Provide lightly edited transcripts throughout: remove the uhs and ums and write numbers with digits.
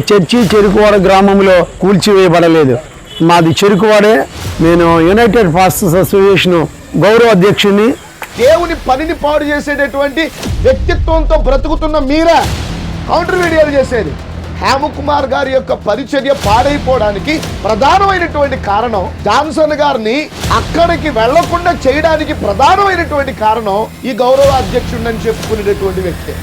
Church Cherukuvada గ్రామంలో కూల్చివేయబడలేదు. మాది చెరుకువాడే. నేను యునైటెడ్ పాస్టర్స్ అసోసియేషన్ గౌరవ అధ్యక్షుడిని. దేవుని పనిని పాడు చేసేటటువంటి వ్యక్తిత్వంతో బ్రతుకుతున్న మీరా కౌంటర్ వీడియోలు చేసేది. హేమకుమార్ గారి యొక్క పరిచర్య పాడైపోవడానికి ప్రధానమైనటువంటి కారణం, జాన్సన్ గారిని అక్కడికి వెళ్లకుండా చేయడానికి ప్రధానమైనటువంటి కారణం ఈ గౌరవ అధ్యక్షుడిని చెప్పుకునేటటువంటి వ్యక్తి.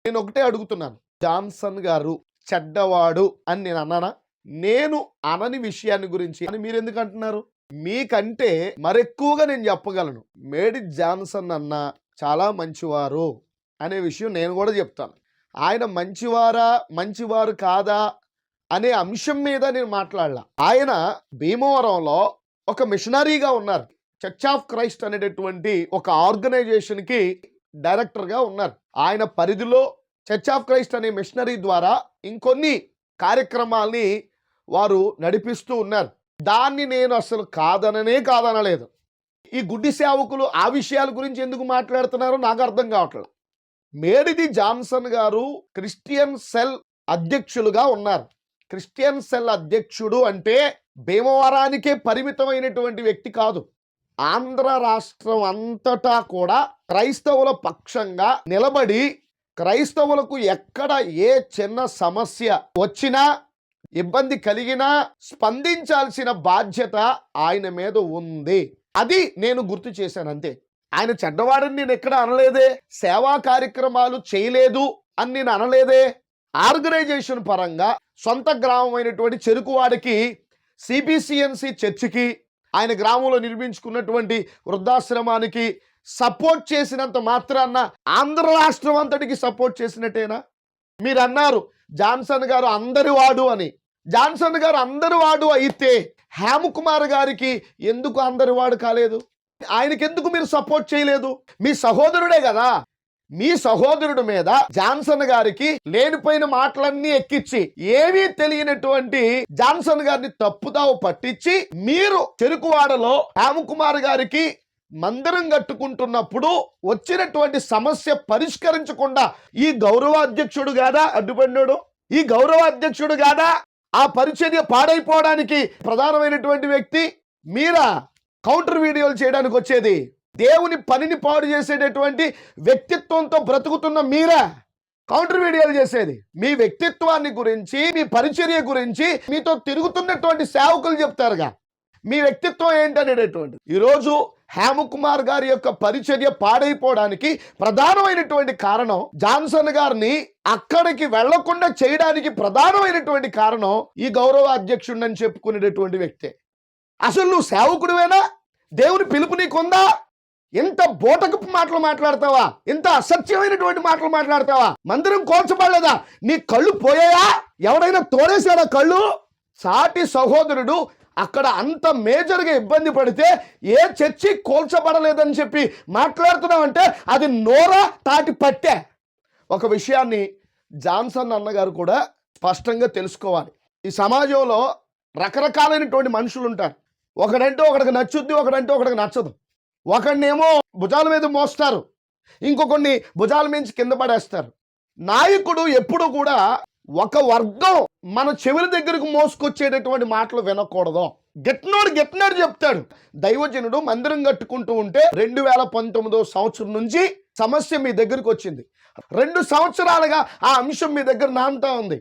నేను ఒకటే అడుగుతున్నాను, జాన్సన్ గారు చెడ్డవాడు అని నేను అన్నానా? నేను అనని విషయాన్ని గురించి అని మీరు ఎందుకు అంటున్నారు? మీకంటే మరెక్కువగా నేను చెప్పగలను. మేడి జాన్సన్ అన్న చాలా మంచివారు అనే విషయం నేను కూడా చెప్తాను. ఆయన మంచివారా మంచివారు కాదా అనే అంశం మీద నేను మాట్లాడలా. ఆయన భీమవరంలో ఒక మిషనరీగా ఉన్నారు. చర్చ్ ఆఫ్ క్రైస్ట్ అనేటటువంటి ఒక ఆర్గనైజేషన్కి డైరెక్టర్గా ఉన్నారు. ఆయన పరిధిలో చర్చ్ ఆఫ్ క్రైస్ట్ అనే మిషనరీ ద్వారా ఇంకొన్ని కార్యక్రమాల్ని వారు నడిపిస్తూ ఉన్నారు. దాన్ని నేను అసలు కాదనలేదు. ఈ గుడ్డి సేవకులు ఆ విషయాల గురించి ఎందుకు మాట్లాడుతున్నారో నాకు అర్థం కావట్లేదు. మేడిది జాన్సన్ గారు క్రిస్టియన్ సెల్ అధ్యక్షులుగా ఉన్నారు. క్రిస్టియన్ సెల్ అధ్యక్షుడు అంటే భీమవరానికే పరిమితమైనటువంటి వ్యక్తి కాదు. ఆంధ్ర రాష్ట్రం అంతటా కూడా క్రైస్తవుల పక్షంగా నిలబడి క్రైస్తవులకు ఎక్కడ ఏ చిన్న సమస్య వచ్చినా ఇబ్బంది కలిగినా స్పందించాల్సిన బాధ్యత ఆయన మీద ఉంది. అది నేను గుర్తు చేశాను అంతే. ఆయన చెడ్డవాడని నేను ఎక్కడ అనలేదే. సేవా కార్యక్రమాలు చేయలేదు అని నేను అనలేదే. ఆర్గనైజేషన్ పరంగా సొంత గ్రామమైనటువంటి చెరుకువాడికి సిబిసిఎన్సి చర్చికి ఆయన గ్రామంలో నిర్మించుకున్నటువంటి వృద్ధాశ్రమానికి సపోర్ట్ చేసినంత మాత్రాన ఆంధ్ర రాష్ట్రం అంతటికి సపోర్ట్ చేసినట్టేనా? మీరు అన్నారు జాన్సన్ గారు అందరి వాడు అని. జాన్సన్ గారు అందరి వాడు అయితే హేమకుమార్ గారికి ఎందుకు అందరి వాడు కాలేదు? ఆయనకి ఎందుకు మీరు సపోర్ట్ చేయలేదు? మీ సహోదరుడే కదా. మీ సహోదరుడి మీద జాన్సన్ గారికి లేనిపోయిన మాటలన్నీ ఎక్కించి ఏమీ తెలియనటువంటి జాన్సన్ గారిని తప్పుదావ పట్టించి మీరు చెరుకువాడలో హేమకుమార్ గారికి మందిరం కట్టుకుంటున్నప్పుడు వచ్చినటువంటి సమస్య పరిష్కరించకుండా ఈ గౌరవ అధ్యక్షుడు కాదా అడ్డుపడినాడు? ఈ గౌరవ అధ్యక్షుడు కాదా ఆ పరిచర్య పాడైపోవడానికి ప్రధానమైనటువంటి వ్యక్తి? మీరా కౌంటర్ వీడియోలు చేయడానికి వచ్చేది? దేవుని పనిని పాడు చేసేటటువంటి వ్యక్తిత్వంతో బ్రతుకుతున్న మీరా కౌంటర్ వీడియోలు చేసేది? మీ వ్యక్తిత్వాన్ని గురించి, మీ పరిచర్య గురించి మీతో తిరుగుతున్నటువంటి సేవకులు చెప్తారుగా మీ వ్యక్తిత్వం ఏంటనేటటువంటి. ఈరోజు హేమకుమార్ గారి యొక్క పరిచర్య పాడైపోవడానికి ప్రధానమైనటువంటి కారణం, జాన్సన్ గారిని అక్కడికి వెళ్లకుండా చేయడానికి ప్రధానమైనటువంటి కారణం ఈ గౌరవ అధ్యక్షుడిని చెప్పుకునేటటువంటి వ్యక్తే. అసలు నువ్వు సేవకుడివేనా? దేవుని పిలుపు నీకుందా? ఇంత బోటకపు మాటలు మాట్లాడతావా? ఇంత అసత్యమైనటువంటి మాటలు మాట్లాడతావా? మందిరం కోల్చబడలేదా? నీ కళ్ళు పోయాయా? ఎవడైనా తోడేశాడా కళ్ళు? సాటి సహోదరుడు అక్కడ అంత మేజర్గా ఇబ్బంది పడితే ఏ చర్చి కోల్చబడలేదని చెప్పి మాట్లాడుతున్నావంటే అది నోరా తాటి పట్టే. ఒక విషయాన్ని జాన్సన్ అన్నగారు కూడా స్పష్టంగా తెలుసుకోవాలి. ఈ సమాజంలో రకరకాలైనటువంటి మనుషులు ఉంటారు. ఒకడంటే ఒకడికి నచ్చుద్ది, ఒకడంటే ఒకడికి నచ్చదు. ఒకడినేమో భుజాల మీద మోస్తారు, ఇంకొకరిని భుజాల మించి కింద పడేస్తారు. నాయకుడు ఎప్పుడు కూడా ఒక వర్గం మన చెవుల దగ్గరకు మోసుకొచ్చేటటువంటి మాటలు వినకూడదు. గెట్టినాడు చెప్తాడు. దైవజనుడు మందిరం కట్టుకుంటూ ఉంటే 2019 సంవత్సరం నుంచి సమస్య మీ దగ్గరకు వచ్చింది. 2 సంవత్సరాలుగా ఆ అంశం మీ దగ్గర నాంతా ఉంది.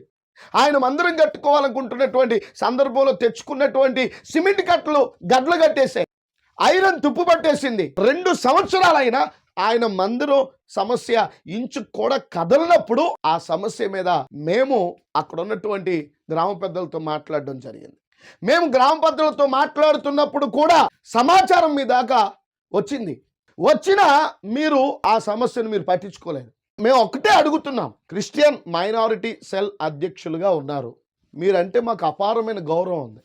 ఆయన మందిరం కట్టుకోవాలనుకుంటున్నటువంటి సందర్భంలో తెచ్చుకున్నటువంటి సిమెంట్ కట్టలు గడ్డలు కట్టేసాయి, ఐరన్ తుప్పు పట్టేసింది. 2 సంవత్సరాలైనా ఆయన మందిరం సమస్య ఇంచు కూడా కదలనప్పుడు ఆ సమస్య మీద మేము అక్కడ ఉన్నటువంటి గ్రామ పెద్దలతో మాట్లాడడం జరిగింది. మేము గ్రామ పెద్దలతో మాట్లాడుతున్నప్పుడు కూడా సమాచారం మీ దాకా వచ్చినా మీరు ఆ సమస్యను మీరు పట్టించుకోలేదు. మేము ఒకటే అడుగుతున్నాం, క్రిస్టియన్ మైనారిటీ సెల్ అధ్యక్షులుగా ఉన్నారు. మీరంటే మాకు అపారమైన గౌరవం ఉంది,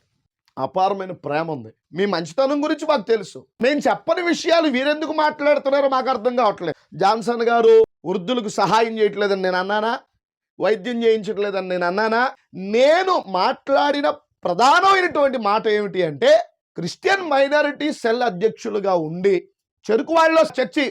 అపారమైన ప్రేమ ఉంది. మీ మంచితనం గురించి మాకు తెలుసు. మేము చెప్పని విషయాలు వీరెందుకు మాట్లాడుతున్నారో మాకు అర్థం కావట్లేదు. జాన్సన్ గారు వృద్ధులకు సహాయం చేయట్లేదని నేను అన్నానా? వైద్యం చేయించట్లేదని నేను అన్నానా? నేను మాట్లాడిన ప్రధానమైనటువంటి మాట ఏమిటి అంటే, క్రిస్టియన్ మైనారిటీ సెల్ అధ్యక్షులుగా ఉండి చెరుకువాడలో చర్చి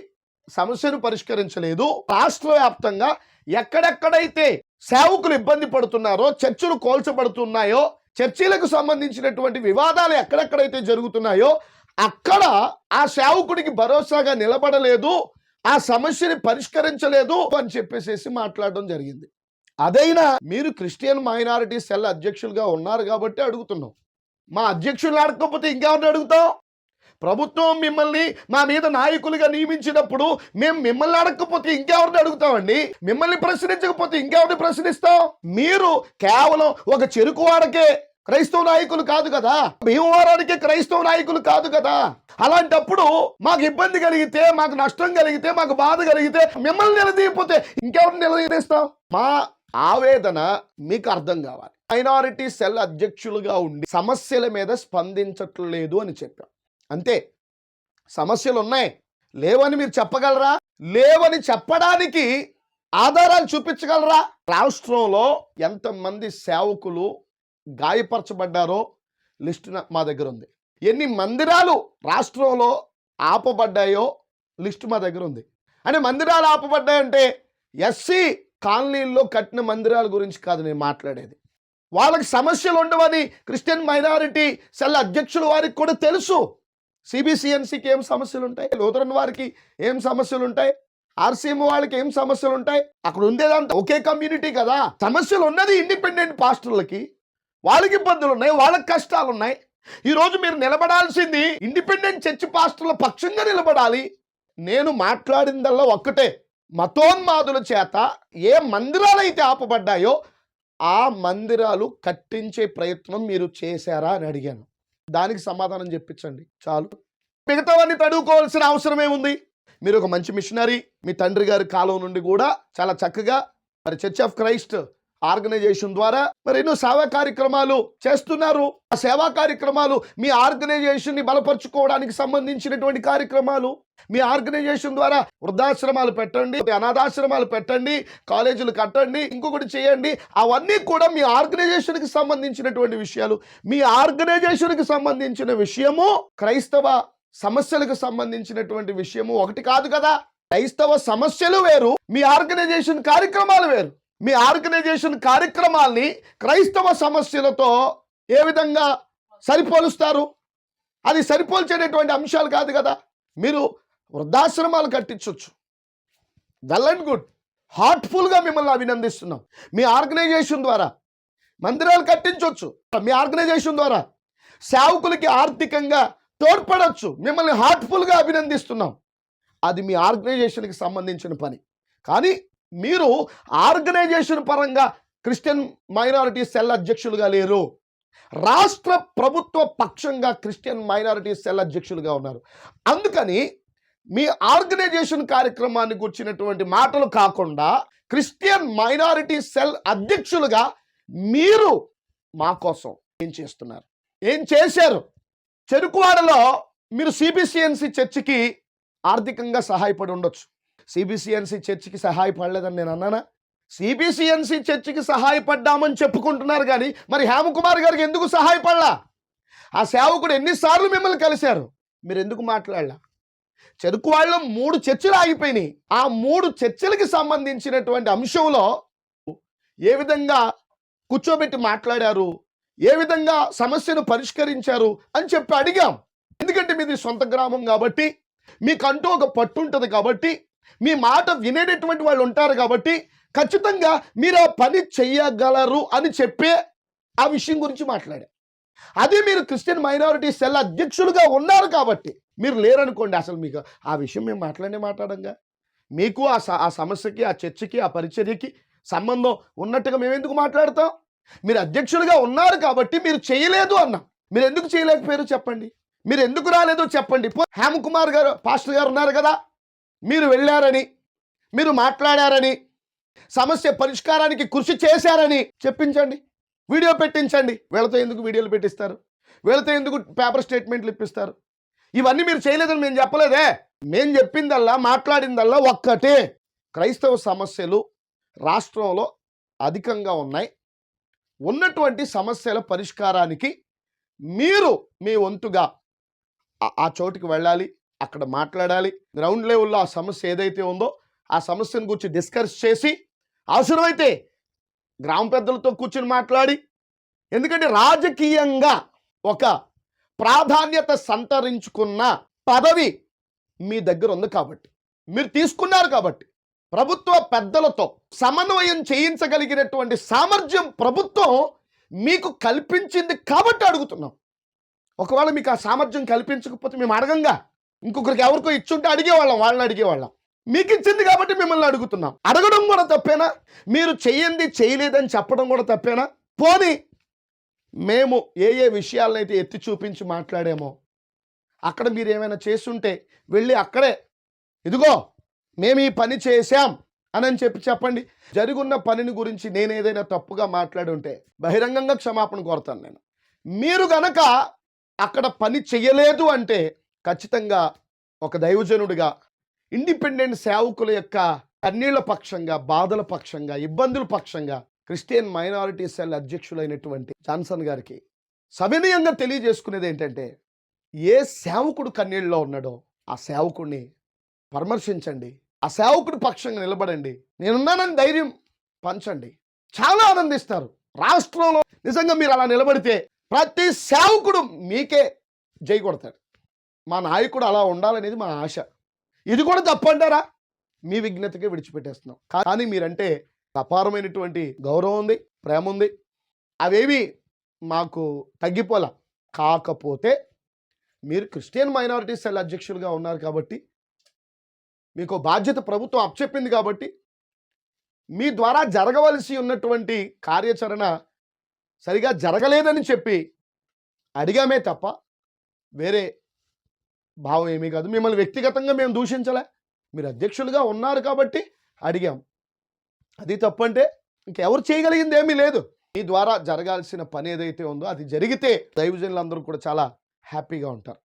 సమస్యను పరిష్కరించలేదు. రాష్ట్ర వ్యాప్తంగా ఎక్కడెక్కడైతే సేవకులు ఇబ్బంది పడుతున్నారో, చర్చిలు కోల్చబడుతున్నాయో, చర్చిలకు సంబంధించినటువంటి వివాదాలు ఎక్కడెక్కడైతే జరుగుతున్నాయో అక్కడ ఆ సేవకుడికి భరోసాగా నిలబడలేదు, ఆ సమస్యని పరిష్కరించలేదు అని చెప్పేసి మాట్లాడడం జరిగింది. అదైనా మీరు క్రిస్టియన్ మైనారిటీ సెల్ అధ్యక్షులుగా ఉన్నారు కాబట్టి అడుగుతున్నాం. మా అధ్యక్షులు అడగకపోతే ఇంకెవరిని అడుగుతాం? ప్రభుత్వం మిమ్మల్ని మా మీద నాయకులుగా నియమించినప్పుడు మేము మిమ్మల్ని అడగకపోతే ఇంకెవరిని అడుగుతామండి? మిమ్మల్ని ప్రశ్నించకపోతే ఇంకెవరిని ప్రశ్నిస్తాం? మీరు కేవలం ఒక చెరుకువాడకే క్రైస్తవ నాయకులు కాదు కదా, భీమవరానికే క్రైస్తవ నాయకులు కాదు కదా. అలాంటప్పుడు మాకు ఇబ్బంది కలిగితే, మాకు నష్టం కలిగితే, మాకు బాధ కలిగితే మిమ్మల్ని నిలదీయకపోతే ఇంకెవరిని నిలదీస్తాం? మా ఆవేదన మీకు అర్థం కావాలి. మైనారిటీ సెల్ అధ్యక్షులుగా ఉండి సమస్యల మీద స్పందించట్లేదు అని చెప్పాం అంతే. సమస్యలు ఉన్నాయి, లేవని మీరు చెప్పగలరా? లేవని చెప్పడానికి ఆధారాలు చూపించగలరా? రాష్ట్రంలో ఎంతమంది సేవకులు గాయపరచబడ్డారో లిస్టు మా దగ్గర ఉంది. ఎన్ని మందిరాలు రాష్ట్రంలో ఆపబడ్డాయో లిస్టు మా దగ్గర ఉంది. అంటే మందిరాలు ఆపబడ్డాయంటే ఎస్సీ కాలనీల్లో కట్టిన మందిరాల గురించి కాదు నేను మాట్లాడేది. వాళ్ళకి సమస్యలు ఉండవని క్రిస్టియన్ మైనారిటీ సెల్ అధ్యక్షుల వారికి కూడా తెలుసు. సిబిసిఎన్సికి ఏం సమస్యలు ఉంటాయి, లూథరన్ వారికి ఏం సమస్యలు ఉంటాయి, ఆర్సీఎం వాళ్ళకి ఏం సమస్యలు ఉంటాయి. అక్కడ ఉండేదంతా ఒకే కమ్యూనిటీ కదా. సమస్యలు ఉన్నది ఇండిపెండెంట్ పాస్టర్లకి, వాళ్ళకి ఇబ్బందులు ఉన్నాయి, వాళ్ళకి కష్టాలు ఉన్నాయి. ఈరోజు మీరు నిలబడాల్సింది ఇండిపెండెంట్ చర్చ్ పాస్టర్ల పక్షంగా నిలబడాలి. నేను మాట్లాడిందల్లా ఒక్కటే, మతోన్మాదుల చేత ఏ మందిరాలు అయితే ఆపబడ్డాయో ఆ మందిరాలు కట్టించే ప్రయత్నం మీరు చేశారా అని అడిగాను. దానికి సమాధానం చెప్పించండి చాలు. మిగతావన్నీ తడువుకోవాల్సిన అవసరం ఏముంది? మీరు ఒక మంచి మిషనరీ, మీ తండ్రి గారి కాలం నుండి కూడా చాలా చక్కగా మరి చర్చ్ ఆఫ్ క్రైస్ట్ ఆర్గనైజేషన్ ద్వారా మరి ఎన్నో సేవా కార్యక్రమాలు చేస్తున్నారు. ఆ సేవా కార్యక్రమాలు మీ ఆర్గనైజేషన్ని బలపరుచుకోవడానికి సంబంధించినటువంటి కార్యక్రమాలు. మీ ఆర్గనైజేషన్ ద్వారా వృద్ధాశ్రమాలు పెట్టండి, అనాథాశ్రమాలు పెట్టండి, కాలేజీలు కట్టండి, ఇంకొకటి చేయండి. అవన్నీ కూడా మీ ఆర్గనైజేషన్కి సంబంధించినటువంటి విషయాలు. మీ ఆర్గనైజేషన్కి సంబంధించిన విషయము క్రైస్తవ సమస్యలకు సంబంధించినటువంటి విషయము ఒకటి కాదు కదా. క్రైస్తవ సమస్యలు వేరు, మీ ఆర్గనైజేషన్ కార్యక్రమాలు వేరు. మీ ఆర్గనైజేషన్ కార్యక్రమాల్ని క్రైస్తవ సమస్యలతో ఏ విధంగా సరిపోలుస్తారు? అది సరిపోల్చేటటువంటి అంశాలు కాదు కదా. మీరు వృద్ధాశ్రమాలు కట్టించవచ్చు, వెల్ అండ్ గుడ్, హార్ట్ఫుల్గా మిమ్మల్ని అభినందిస్తున్నాం. మీ ఆర్గనైజేషన్ ద్వారా మందిరాలు కట్టించవచ్చు, మీ ఆర్గనైజేషన్ ద్వారా సేవకులకి ఆర్థికంగా తోడ్పడవచ్చు, మిమ్మల్ని హార్ట్ఫుల్గా అభినందిస్తున్నాం. అది మీ ఆర్గనైజేషన్కి సంబంధించిన పని. కానీ మీరు ఆర్గనైజేషన్ పరంగా క్రిస్టియన్ మైనారిటీ సెల్ అధ్యక్షులుగా లేరు. రాష్ట్ర ప్రభుత్వ పక్షంగా క్రిస్టియన్ మైనారిటీ సెల్ అధ్యక్షులుగా ఉన్నారు. అందుకని మీ ఆర్గనైజేషన్ కార్యక్రమాన్ని గురించినటువంటి మాటలు కాకుండా క్రిస్టియన్ మైనారిటీ సెల్ అధ్యక్షులుగా మీరు మా కోసం ఏం చేస్తున్నారు, ఏం చేశారు? చెరుకువాడలో మీరు సిబిసిఎన్సి చర్చికి ఆర్థికంగా సహాయపడి ఉండొచ్చు. సిబిసిఎన్సి చర్చికి సహాయపడలేదని నేను అన్నానా? సిబిసిఎన్సి చర్చికి సహాయపడ్డామని చెప్పుకుంటున్నారు కానీ మరి హేమకుమార్ గారికి ఎందుకు సహాయపడలా? ఆ సేవకుడు ఎన్నిసార్లు మిమ్మల్ని కలిశారు, మీరు ఎందుకు మాట్లాడలా? చెరుకువాడలో 3 చర్చలు ఆగిపోయినాయి. ఆ 3 చర్చలకి సంబంధించినటువంటి అంశంలో ఏ విధంగా కూర్చోబెట్టి మాట్లాడారు, ఏ విధంగా సమస్యను పరిష్కరించారు అని చెప్పి అడిగాం. ఎందుకంటే మీది సొంత గ్రామం కాబట్టి, మీకంటూ ఒక పట్టు ఉంటుంది కాబట్టి, మీ మాట వినేటటువంటి వాళ్ళు ఉంటారు కాబట్టి ఖచ్చితంగా మీరు ఆ పని చెయ్యగలరు అని చెప్పే ఆ విషయం గురించి మాట్లాడారు. అదే మీరు క్రిస్టియన్ మైనారిటీ సెల్ అధ్యక్షులుగా ఉన్నారు కాబట్టి, మీరు లేరనుకోండి అసలు మీకు ఆ విషయం మేము మాట్లాడంగా. మీకు ఆ సమస్యకి, ఆ చర్చకి, ఆ పరిచర్యకి సంబంధం ఉన్నట్టుగా మేము ఎందుకు మాట్లాడతాం? మీరు అధ్యక్షులుగా ఉన్నారు కాబట్టి మీరు చేయలేదు అన్నాం. మీరు ఎందుకు చేయలేకపోయారు చెప్పండి, మీరు ఎందుకు రాలేదో చెప్పండి. హేమకుమార్ గారు పాస్టర్ గారు ఉన్నారు కదా, మీరు వెళ్ళారని, మీరు మాట్లాడారని, సమస్య పరిష్కారానికి కృషి చేశారని చెప్పించండి, వీడియో పెట్టించండి. వీళ్ళతో ఎందుకు వీడియోలు పెట్టిస్తారు? వీళ్ళతో ఎందుకు పేపర్ స్టేట్మెంట్లు ఇప్పిస్తారు? ఇవన్నీ మీరు చేయలేదని మేము చెప్పలేదే. మేము చెప్పిందల్లా, మాట్లాడిందల్లా ఒక్కటే, క్రైస్తవ సమస్యలు రాష్ట్రంలో అధికంగా ఉన్నాయి. ఉన్నటువంటి సమస్యల పరిష్కారానికి మీరు మీ వంతుగా ఆ చోటుకి వెళ్ళాలి, అక్కడ మాట్లాడాలి. గ్రౌండ్ లెవెల్లో ఆ సమస్య ఏదైతే ఉందో ఆ సమస్యను గురించి డిస్కస్ చేసి అవసరమైతే గ్రామ పెద్దలతో కూర్చుని మాట్లాడి, ఎందుకంటే రాజకీయంగా ఒక ప్రాధాన్యత సంతరించుకున్న పదవి మీ దగ్గర ఉంది కాబట్టి, మీరు తీసుకున్నారు కాబట్టి, ప్రభుత్వ పెద్దలతో సమన్వయం చేయించగలిగినటువంటి సామర్థ్యం ప్రభుత్వం మీకు కల్పించింది కాబట్టి అడుగుతున్నాం. ఒకవేళ మీకు ఆ సామర్థ్యం కల్పించకపోతే మేము అడగంగా, ఇంకొకరికి ఎవరికో ఇచ్చుంటే అడిగేవాళ్ళం, వాళ్ళని అడిగేవాళ్ళం. మీకు ఇచ్చింది కాబట్టి మిమ్మల్ని అడుగుతున్నాం. అడగడం కూడా తప్పేనా? మీరు చెయ్యండి చేయలేదని చెప్పడం కూడా తప్పేనా? పోనీ మేము ఏ విషయాలనైతే ఎత్తి చూపించి మాట్లాడామో అక్కడ మీరు ఏమైనా చేస్తుంటే వెళ్ళి అక్కడే ఇదిగో మేము ఈ పని చేశాం అని చెప్పండి. జరుగున్న పనిని గురించి నేను ఏదైనా తప్పుగా మాట్లాడి ఉంటే బహిరంగంగా క్షమాపణ కోరుతాను నేను. మీరు గనక అక్కడ పని చెయ్యలేదు అంటే ఖచ్చితంగా ఒక దైవజనుడిగా, ఇండిపెండెంట్ సేవకుల యొక్క కన్నీళ్ల పక్షంగా, బాధల పక్షంగా, ఇబ్బందుల పక్షంగా క్రిస్టియన్ మైనారిటీ సెల్ అధ్యక్షులైనటువంటి జాన్సన్ గారికి సవినయంగా తెలియజేసుకునేది ఏంటంటే, ఏ సేవకుడు కన్నీళ్ళలో ఉన్నాడో ఆ సేవకుడిని పరామర్శించండి, ఆ సేవకుడి పక్షంగా నిలబడండి, నేనున్నానని ధైర్యం పంచండి. చాలా ఆనందిస్తారు. రాష్ట్రంలో నిజంగా మీరు అలా నిలబడితే ప్రతి సేవకుడు మీకే జై కొడతాడు. మా నాయకుడు అలా ఉండాలనేది మా ఆశ. ఇది కూడా తప్పంటారా? మీ విజ్ఞతకే విడిచిపెట్టేస్తున్నాం. కానీ మీరంటే అపారమైనటువంటి గౌరవం ఉంది, ప్రేమ ఉంది. అవేవి మాకు తగ్గిపోలా. కాకపోతే మీరు క్రిస్టియన్ మైనారిటీ సెల్ అధ్యక్షులుగా ఉన్నారు కాబట్టి, మీకు బాధ్యత ప్రభుత్వం అప్పచెప్పింది కాబట్టి, మీ ద్వారా జరగవలసి ఉన్నటువంటి కార్యాచరణ సరిగా జరగలేదని చెప్పి అడిగామే తప్ప వేరే భావం ఏమీ కాదు. మిమ్మల్ని వ్యక్తిగతంగా మేము దూషించలే. మీరు అధ్యక్షులుగా ఉన్నారు కాబట్టి అడిగాం. అది తప్పంటే ఇంకెవరు చేయగలిగింది ఏమీ లేదు. మీ ద్వారా జరగాల్సిన పని ఏదైతే ఉందో అది జరిగితే దైవజనులందరూ కూడా చాలా హ్యాపీగా ఉంటారు.